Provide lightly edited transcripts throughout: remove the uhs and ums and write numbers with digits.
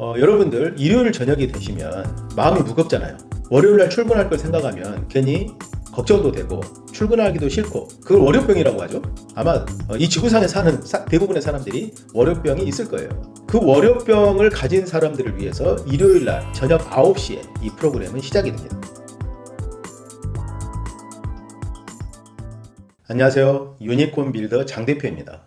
여러분들 일요일 저녁이 되시면 마음이 무겁잖아요. 월요일날 출근할 걸 생각하면 괜히 걱정도 되고 출근하기도 싫고, 그걸 월요병이라고 하죠. 아마 이 지구상에 사는 대부분의 사람들이 월요병이 있을 거예요. 그 월요병을 가진 사람들을 위해서 일요일날 저녁 9시에 이 프로그램은 시작이 됩니다. 안녕하세요. 유니콘 빌더 장 대표입니다.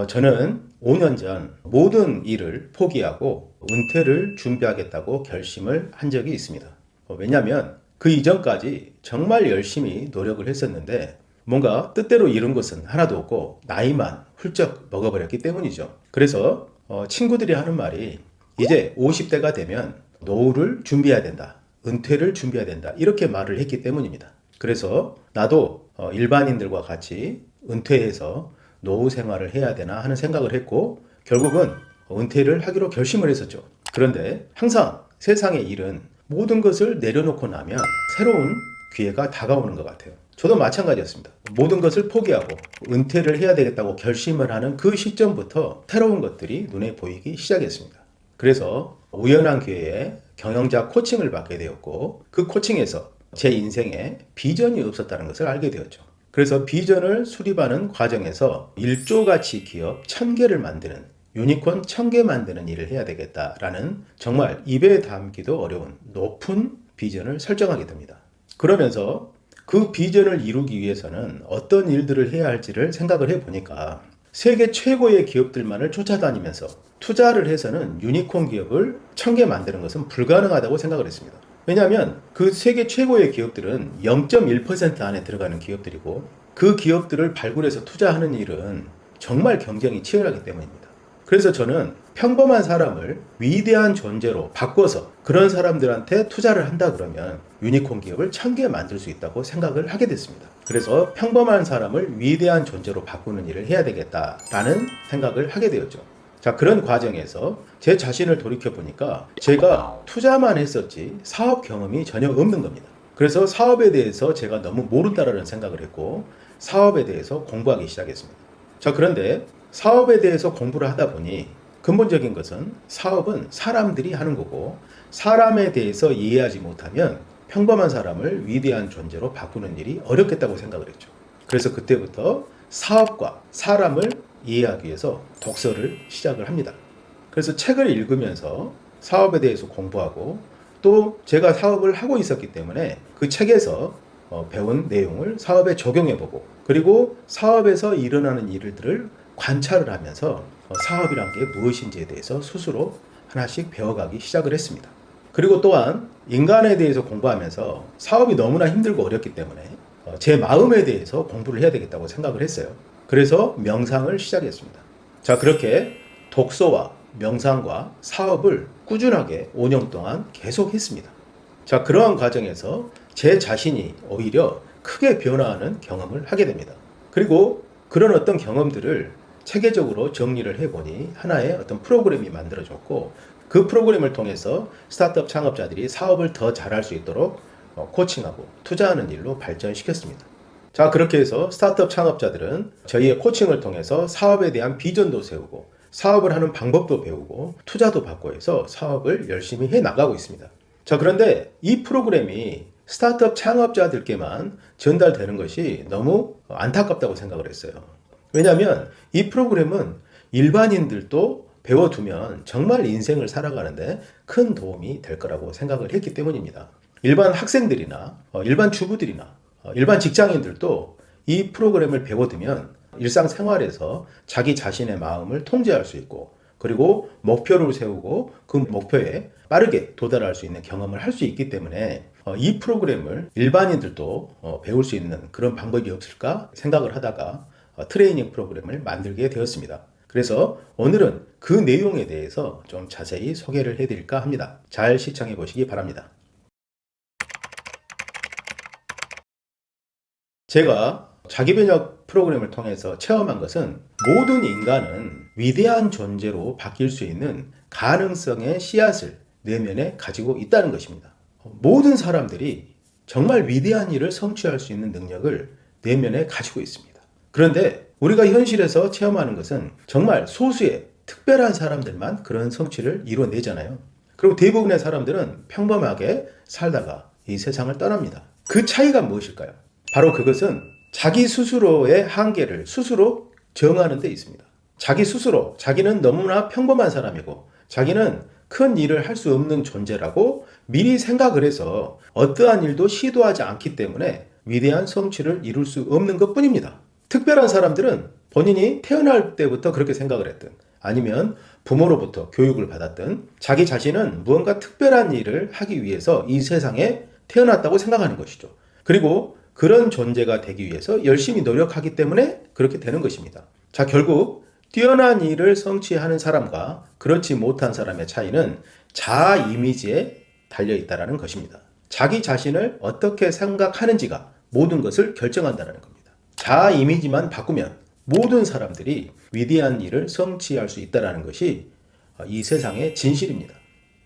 저는 5년 전 모든 일을 포기하고 은퇴를 준비하겠다고 결심을 한 적이 있습니다. 왜냐하면 그 이전까지 정말 열심히 노력을 했었는데 뭔가 뜻대로 이룬 것은 하나도 없고 나이만 훌쩍 먹어버렸기 때문이죠. 그래서 친구들이 하는 말이 이제 50대가 되면 노후를 준비해야 된다, 은퇴를 준비해야 된다, 이렇게 말을 했기 때문입니다. 그래서 나도 일반인들과 같이 은퇴해서 노후 생활을 해야 되나 하는 생각을 했고, 결국은 은퇴를 하기로 결심을 했었죠. 그런데 항상 세상의 일은 모든 것을 내려놓고 나면 새로운 기회가 다가오는 것 같아요. 저도 마찬가지였습니다. 모든 것을 포기하고 은퇴를 해야 되겠다고 결심을 하는 그 시점부터 새로운 것들이 눈에 보이기 시작했습니다. 그래서 우연한 기회에 경영자 코칭을 받게 되었고, 그 코칭에서 제 인생에 비전이 없었다는 것을 알게 되었죠. 그래서 비전을 수립하는 과정에서 1조 가치 기업 1000개를 만드는, 유니콘 1000개 만드는 일을 해야 되겠다라는 정말 입에 담기도 어려운 높은 비전을 설정하게 됩니다. 그러면서 그 비전을 이루기 위해서는 어떤 일들을 해야 할지를 생각을 해보니까 세계 최고의 기업들만을 쫓아다니면서 투자를 해서는 유니콘 기업을 1000개 만드는 것은 불가능하다고 생각을 했습니다. 왜냐하면 그 세계 최고의 기업들은 0.1% 안에 들어가는 기업들이고, 그 기업들을 발굴해서 투자하는 일은 정말 경쟁이 치열하기 때문입니다. 그래서 저는 평범한 사람을 위대한 존재로 바꿔서 그런 사람들한테 투자를 한다 그러면 유니콘 기업을 1000개 만들 수 있다고 생각을 하게 됐습니다. 그래서 평범한 사람을 위대한 존재로 바꾸는 일을 해야 되겠다라는 생각을 하게 되었죠. 자, 그런 과정에서 제 자신을 돌이켜보니까 제가 투자만 했었지 사업 경험이 전혀 없는 겁니다. 그래서 사업에 대해서 제가 너무 모른다라는 생각을 했고, 사업에 대해서 공부하기 시작했습니다. 자, 그런데 사업에 대해서 공부를 하다 보니 근본적인 것은 사업은 사람들이 하는 거고, 사람에 대해서 이해하지 못하면 평범한 사람을 위대한 존재로 바꾸는 일이 어렵겠다고 생각을 했죠. 그래서 그때부터 사업과 사람을 이해하기 위해서 독서를 시작을 합니다. 그래서 책을 읽으면서 사업에 대해서 공부하고, 또 제가 사업을 하고 있었기 때문에 그 책에서 배운 내용을 사업에 적용해보고, 그리고 사업에서 일어나는 일들을 관찰을 하면서 사업이란 게 무엇인지에 대해서 스스로 하나씩 배워가기 시작을 했습니다. 그리고 또한 인간에 대해서 공부하면서 사업이 너무나 힘들고 어렵기 때문에 제 마음에 대해서 공부를 해야 되겠다고 생각을 했어요. 그래서 명상을 시작했습니다. 자, 그렇게 독서와 명상과 사업을 꾸준하게 5년 동안 계속 했습니다. 자, 그러한 과정에서 제 자신이 오히려 크게 변화하는 경험을 하게 됩니다. 그리고 그런 어떤 경험들을 체계적으로 정리를 해보니 하나의 어떤 프로그램이 만들어졌고, 그 프로그램을 통해서 스타트업 창업자들이 사업을 더 잘할 수 있도록 코칭하고 투자하는 일로 발전시켰습니다. 자, 그렇게 해서 스타트업 창업자들은 저희의 코칭을 통해서 사업에 대한 비전도 세우고, 사업을 하는 방법도 배우고, 투자도 받고 해서 사업을 열심히 해 나가고 있습니다. 자, 그런데 이 프로그램이 스타트업 창업자들께만 전달되는 것이 너무 안타깝다고 생각을 했어요. 왜냐하면 이 프로그램은 일반인들도 배워두면 정말 인생을 살아가는데 큰 도움이 될 거라고 생각을 했기 때문입니다. 일반 학생들이나 일반 주부들이나 일반 직장인들도 이 프로그램을 배워두면 일상생활에서 자기 자신의 마음을 통제할 수 있고, 그리고 목표를 세우고 그 목표에 빠르게 도달할 수 있는 경험을 할 수 있기 때문에 이 프로그램을 일반인들도 배울 수 있는 그런 방법이 없을까 생각을 하다가 트레이닝 프로그램을 만들게 되었습니다. 그래서 오늘은 그 내용에 대해서 좀 자세히 소개를 해드릴까 합니다. 잘 시청해 보시기 바랍니다. 제가 자기변혁 프로그램을 통해서 체험한 것은 모든 인간은 위대한 존재로 바뀔 수 있는 가능성의 씨앗을 내면에 가지고 있다는 것입니다. 모든 사람들이 정말 위대한 일을 성취할 수 있는 능력을 내면에 가지고 있습니다. 그런데 우리가 현실에서 체험하는 것은 정말 소수의 특별한 사람들만 그런 성취를 이뤄내잖아요. 그리고 대부분의 사람들은 평범하게 살다가 이 세상을 떠납니다. 그 차이가 무엇일까요? 바로 그것은 자기 스스로의 한계를 스스로 정하는 데 있습니다. 자기 스스로, 자기는 너무나 평범한 사람이고 자기는 큰 일을 할 수 없는 존재라고 미리 생각을 해서 어떠한 일도 시도하지 않기 때문에 위대한 성취를 이룰 수 없는 것 뿐입니다. 특별한 사람들은 본인이 태어날 때부터 그렇게 생각을 했든 아니면 부모로부터 교육을 받았든 자기 자신은 무언가 특별한 일을 하기 위해서 이 세상에 태어났다고 생각하는 것이죠. 그리고 그런 존재가 되기 위해서 열심히 노력하기 때문에 그렇게 되는 것입니다. 자, 결국 뛰어난 일을 성취하는 사람과 그렇지 못한 사람의 차이는 자아 이미지에 달려 있다는 것입니다. 자기 자신을 어떻게 생각하는지가 모든 것을 결정한다는 겁니다. 자아 이미지만 바꾸면 모든 사람들이 위대한 일을 성취할 수 있다는 것이 이 세상의 진실입니다.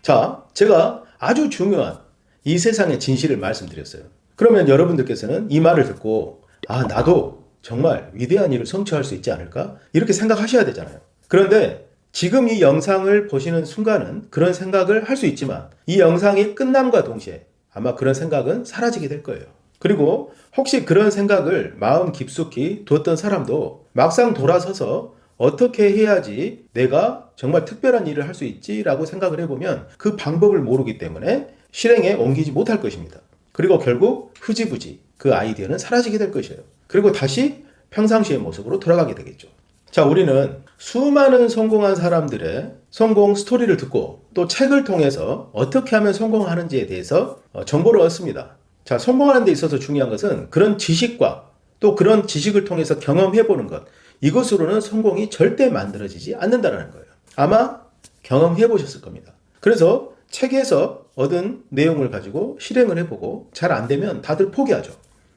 자, 제가 아주 중요한 이 세상의 진실을 말씀드렸어요. 그러면 여러분들께서는 이 말을 듣고 나도 정말 위대한 일을 성취할 수 있지 않을까? 이렇게 생각하셔야 되잖아요. 그런데 지금 이 영상을 보시는 순간은 그런 생각을 할 수 있지만 이 영상이 끝남과 동시에 아마 그런 생각은 사라지게 될 거예요. 그리고 혹시 그런 생각을 마음 깊숙이 두었던 사람도 막상 돌아서서 어떻게 해야지 내가 정말 특별한 일을 할 수 있지라고 생각을 해보면 그 방법을 모르기 때문에 실행에 옮기지 못할 것입니다. 그리고 결국 흐지부지 그 아이디어는 사라지게 될 것이에요. 그리고 다시 평상시의 모습으로 돌아가게 되겠죠. 자, 우리는 수많은 성공한 사람들의 성공 스토리를 듣고 또 책을 통해서 어떻게 하면 성공하는지에 대해서 정보를 얻습니다. 자, 성공하는 데 있어서 중요한 것은 그런 지식과 또 그런 지식을 통해서 경험해보는 것, 이것으로는 성공이 절대 만들어지지 않는다는 거예요. 아마 경험해보셨을 겁니다. 그래서 책에서 얻은 내용을 가지고 실행을 해보고 잘 안 되면 다들 포기하죠.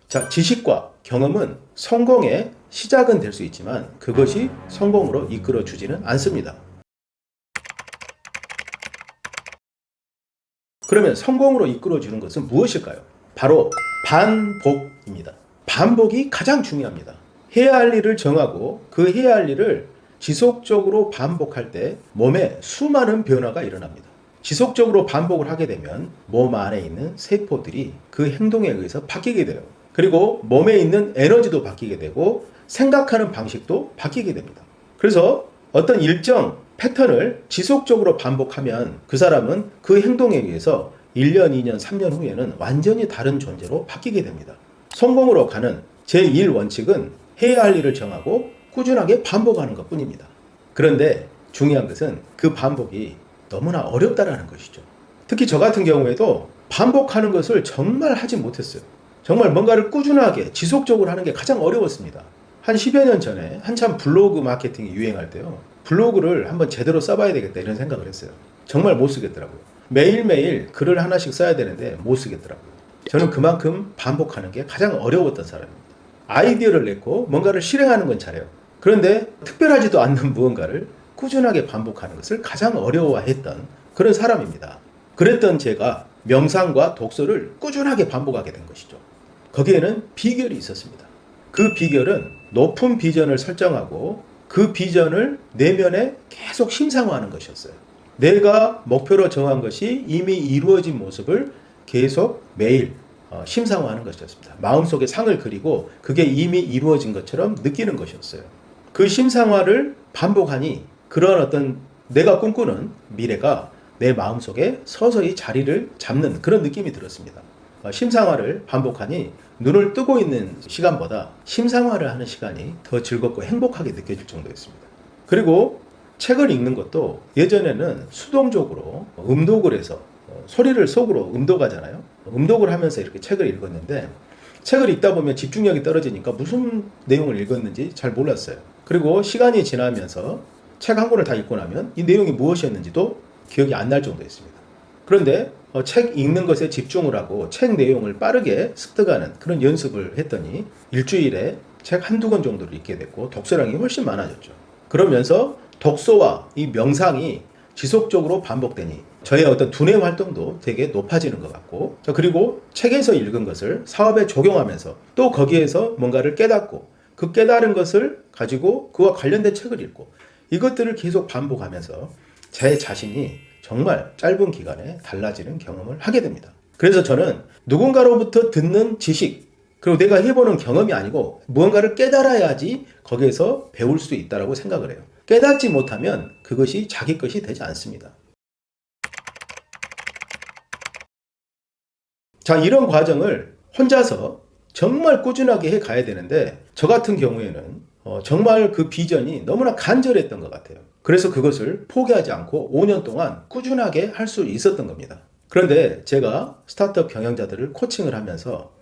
자, 지식과 경험은 성공의 시작은 될 수 있지만 그것이 성공으로 이끌어 주지는 않습니다. 그러면 성공으로 이끌어 주는 것은 무엇일까요? 바로 반복입니다. 반복이 가장 중요합니다. 해야 할 일을 정하고 그 해야 할 일을 지속적으로 반복할 때 몸에 수많은 변화가 일어납니다. 지속적으로 반복을 하게 되면 몸 안에 있는 세포들이 그 행동에 의해서 바뀌게 돼요. 그리고 몸에 있는 에너지도 바뀌게 되고 생각하는 방식도 바뀌게 됩니다. 그래서 어떤 일정 패턴을 지속적으로 반복하면 그 사람은 그 행동에 의해서 1년, 2년, 3년 후에는 완전히 다른 존재로 바뀌게 됩니다. 성공으로 가는 제1원칙은 해야 할 일을 정하고 꾸준하게 반복하는 것 뿐입니다. 그런데 중요한 것은 그 반복이 너무나 어렵다라는 것이죠. 특히 저 같은 경우에도 반복하는 것을 정말 하지 못했어요. 정말 뭔가를 꾸준하게 지속적으로 하는 게 가장 어려웠습니다. 한 10여 년 전에 한참 블로그 마케팅이 유행할 때요. 블로그를 한번 제대로 써봐야 되겠다 이런 생각을 했어요. 정말 못 쓰겠더라고요. 매일매일 글을 하나씩 써야 되는데 못 쓰겠더라고요. 저는 그만큼 반복하는 게 가장 어려웠던 사람입니다. 아이디어를 냈고 뭔가를 실행하는 건 잘해요. 그런데 특별하지도 않는 무언가를 꾸준하게 반복하는 것을 가장 어려워했던 그런 사람입니다. 그랬던 제가 명상과 독서를 꾸준하게 반복하게 된 것이죠. 거기에는 비결이 있었습니다. 그 비결은 높은 비전을 설정하고 그 비전을 내면에 계속 심상화하는 것이었어요. 내가 목표로 정한 것이 이미 이루어진 모습을 계속 매일 심상화하는 것이었습니다. 마음속에 상을 그리고 그게 이미 이루어진 것처럼 느끼는 것이었어요. 그 심상화를 반복하니 그런 어떤 내가 꿈꾸는 미래가 내 마음속에 서서히 자리를 잡는 그런 느낌이 들었습니다. 심상화를 반복하니 눈을 뜨고 있는 시간보다 심상화를 하는 시간이 더 즐겁고 행복하게 느껴질 정도였습니다. 그리고 책을 읽는 것도 예전에는 수동적으로 음독을 해서 소리를 속으로 음독하잖아요. 음독을 하면서 이렇게 책을 읽었는데 책을 읽다 보면 집중력이 떨어지니까 무슨 내용을 읽었는지 잘 몰랐어요. 그리고 시간이 지나면서 책 한 권을 다 읽고 나면 이 내용이 무엇이었는지도 기억이 안 날 정도였습니다. 그런데 책 읽는 것에 집중을 하고 책 내용을 빠르게 습득하는 그런 연습을 했더니 일주일에 책 한두 권 정도를 읽게 됐고 독서량이 훨씬 많아졌죠. 그러면서 독서와 이 명상이 지속적으로 반복되니 저의 어떤 두뇌 활동도 되게 높아지는 것 같고 그리고 책에서 읽은 것을 사업에 적용하면서 또 거기에서 뭔가를 깨닫고 그 깨달은 것을 가지고 그와 관련된 책을 읽고 이것들을 계속 반복하면서 제 자신이 정말 짧은 기간에 달라지는 경험을 하게 됩니다. 그래서 저는 누군가로부터 듣는 지식, 그리고 내가 해보는 경험이 아니고 무언가를 깨달아야지 거기에서 배울 수 있다고 생각을 해요. 깨닫지 못하면 그것이 자기 것이 되지 않습니다. 자, 이런 과정을 혼자서 정말 꾸준하게 해 가야 되는데 저 같은 경우에는 정말 그 비전이 너무나 간절했던 것 같아요. 그래서 그것을 포기하지 않고 5년 동안 꾸준하게 할 수 있었던 겁니다. 그런데 제가 스타트업 경영자들을 코칭을 하면서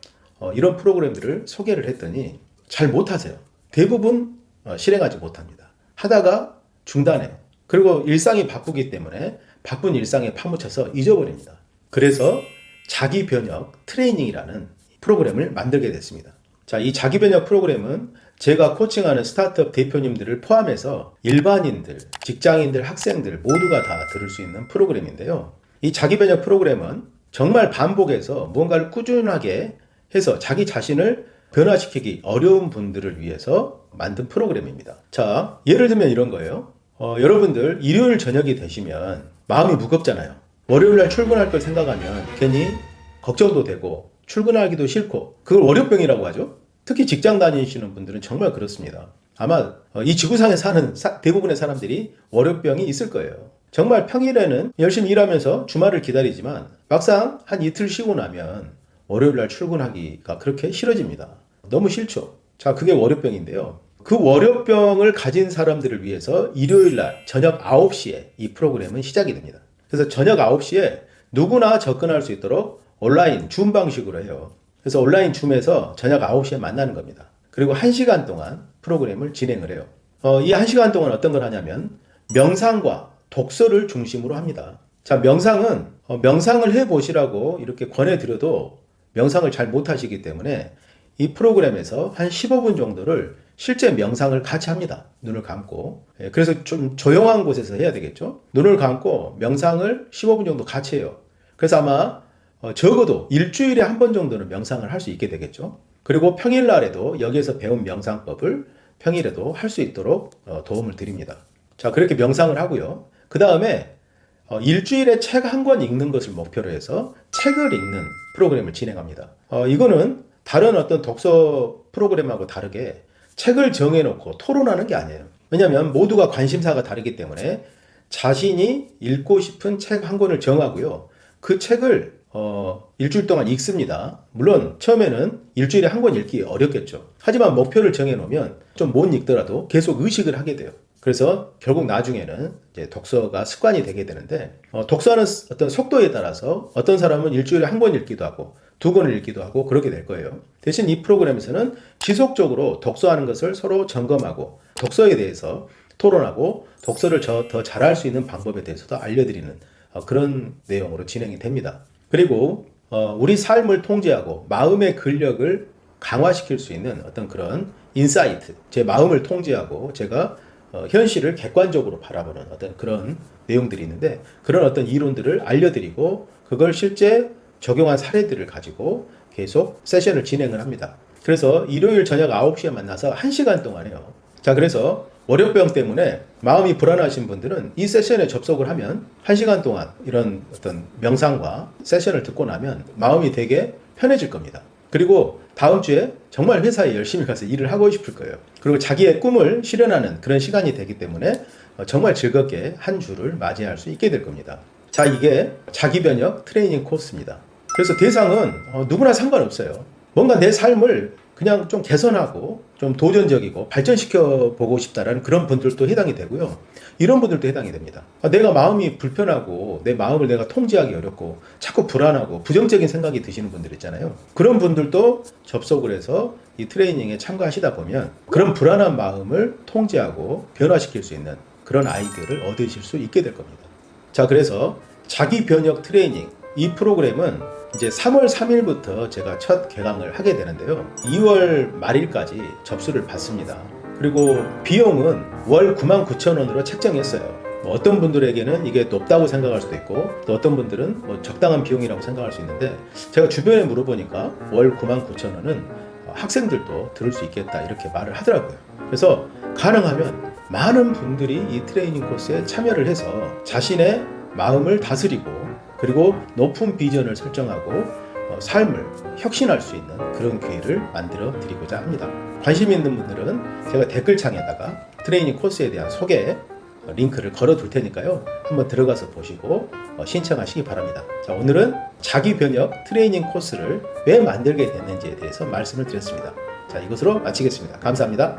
이런 프로그램들을 소개를 했더니 잘 못하세요. 대부분 실행하지 못합니다. 하다가 중단해요. 그리고 일상이 바쁘기 때문에 바쁜 일상에 파묻혀서 잊어버립니다. 그래서 자기변혁 트레이닝이라는 프로그램을 만들게 됐습니다. 자, 이 자기변혁 프로그램은 제가 코칭하는 스타트업 대표님들을 포함해서 일반인들, 직장인들, 학생들 모두가 다 들을 수 있는 프로그램인데요. 이 자기변혁 프로그램은 정말 반복해서 무언가를 꾸준하게 해서 자기 자신을 변화시키기 어려운 분들을 위해서 만든 프로그램입니다. 자, 예를 들면 이런 거예요. 여러분들 일요일 저녁이 되시면 마음이 무겁잖아요. 월요일날 출근할 걸 생각하면 괜히 걱정도 되고 출근하기도 싫고, 그걸 월요병이라고 하죠. 특히 직장 다니시는 분들은 정말 그렇습니다. 아마 이 지구상에 사는 대부분의 사람들이 월요병이 있을 거예요. 정말 평일에는 열심히 일하면서 주말을 기다리지만 막상 한 이틀 쉬고 나면 월요일날 출근하기가 그렇게 싫어집니다. 너무 싫죠. 자, 그게 월요병인데요. 그 월요병을 가진 사람들을 위해서 일요일날 저녁 9시에 이 프로그램은 시작이 됩니다. 그래서 저녁 9시에 누구나 접근할 수 있도록 온라인 줌 방식으로 해요. 그래서 온라인 줌에서 저녁 9시에 만나는 겁니다. 그리고 1시간 동안 프로그램을 진행을 해요. 이 1시간 동안 어떤 걸 하냐면 명상과 독서를 중심으로 합니다. 자, 명상을 해보시라고 이렇게 권해드려도 명상을 잘 못하시기 때문에 이 프로그램에서 한 15분 정도를 실제 명상을 같이 합니다. 눈을 감고. 그래서 좀 조용한 곳에서 해야 되겠죠. 눈을 감고 명상을 15분 정도 같이 해요. 그래서 아마 적어도 일주일에 한 번 정도는 명상을 할 수 있게 되겠죠. 그리고 평일날에도 여기에서 배운 명상법을 평일에도 할 수 있도록 도움을 드립니다. 자, 그렇게 명상을 하고요. 그 다음에 일주일에 책 한 권 읽는 것을 목표로 해서 책을 읽는 프로그램을 진행합니다. 이거는 다른 어떤 독서 프로그램하고 다르게 책을 정해놓고 토론하는 게 아니에요. 왜냐하면 모두가 관심사가 다르기 때문에 자신이 읽고 싶은 책 한 권을 정하고요. 그 책을 일주일 동안 읽습니다. 물론 처음에는 일주일에 한 권 읽기 어렵겠죠. 하지만 목표를 정해놓으면 좀 못 읽더라도 계속 의식을 하게 돼요. 그래서 결국 나중에는 이제 독서가 습관이 되게 되는데, 독서하는 어떤 속도에 따라서 어떤 사람은 일주일에 한 권 읽기도 하고 두 권을 읽기도 하고 그렇게 될 거예요. 대신 이 프로그램에서는 지속적으로 독서하는 것을 서로 점검하고 독서에 대해서 토론하고 독서를 더 잘할 수 있는 방법에 대해서도 알려드리는 그런 내용으로 진행이 됩니다. 그리고 우리 삶을 통제하고 마음의 근력을 강화시킬 수 있는 어떤 그런 인사이트, 제 마음을 통제하고 제가 현실을 객관적으로 바라보는 어떤 그런 내용들이 있는데, 그런 어떤 이론들을 알려드리고 그걸 실제 적용한 사례들을 가지고 계속 세션을 진행을 합니다. 그래서 일요일 저녁 9시에 만나서 1시간 동안 해요. 자, 그래서 월요병 때문에 마음이 불안하신 분들은 이 세션에 접속을 하면 1시간 동안 이런 어떤 명상과 세션을 듣고 나면 마음이 되게 편해질 겁니다. 그리고 다음 주에 정말 회사에 열심히 가서 일을 하고 싶을 거예요. 그리고 자기의 꿈을 실현하는 그런 시간이 되기 때문에 정말 즐겁게 한 주를 맞이할 수 있게 될 겁니다. 자, 이게 자기변혁 트레이닝 코스입니다. 그래서 대상은 누구나 상관없어요. 뭔가 내 삶을 그냥 좀 개선하고 좀 도전적이고 발전시켜 보고 싶다라는 그런 분들도 해당이 되고요. 이런 분들도 해당이 됩니다. 내가 마음이 불편하고 내 마음을 내가 통제하기 어렵고 자꾸 불안하고 부정적인 생각이 드시는 분들 있잖아요. 그런 분들도 접속을 해서 이 트레이닝에 참가하시다 보면 그런 불안한 마음을 통제하고 변화시킬 수 있는 그런 아이디어를 얻으실 수 있게 될 겁니다. 자, 그래서 자기변혁 트레이닝, 이 프로그램은 이제 3월 3일부터 제가 첫 개강을 하게 되는데요. 2월 말일까지 접수를 받습니다. 그리고 비용은 월 99,000원으로 책정했어요. 어떤 분들에게는 이게 높다고 생각할 수도 있고 또 어떤 분들은 적당한 비용이라고 생각할 수 있는데, 제가 주변에 물어보니까 월 99,000원은 학생들도 들을 수 있겠다 이렇게 말을 하더라고요. 그래서 가능하면 많은 분들이 이 트레이닝 코스에 참여를 해서 자신의 마음을 다스리고 그리고 높은 비전을 설정하고 삶을 혁신할 수 있는 그런 기회를 만들어 드리고자 합니다. 관심 있는 분들은 제가 댓글창에다가 트레이닝 코스에 대한 소개 링크를 걸어 둘 테니까요. 한번 들어가서 보시고 신청하시기 바랍니다. 자, 오늘은 자기 변혁 트레이닝 코스를 왜 만들게 됐는지에 대해서 말씀을 드렸습니다. 자, 이것으로 마치겠습니다. 감사합니다.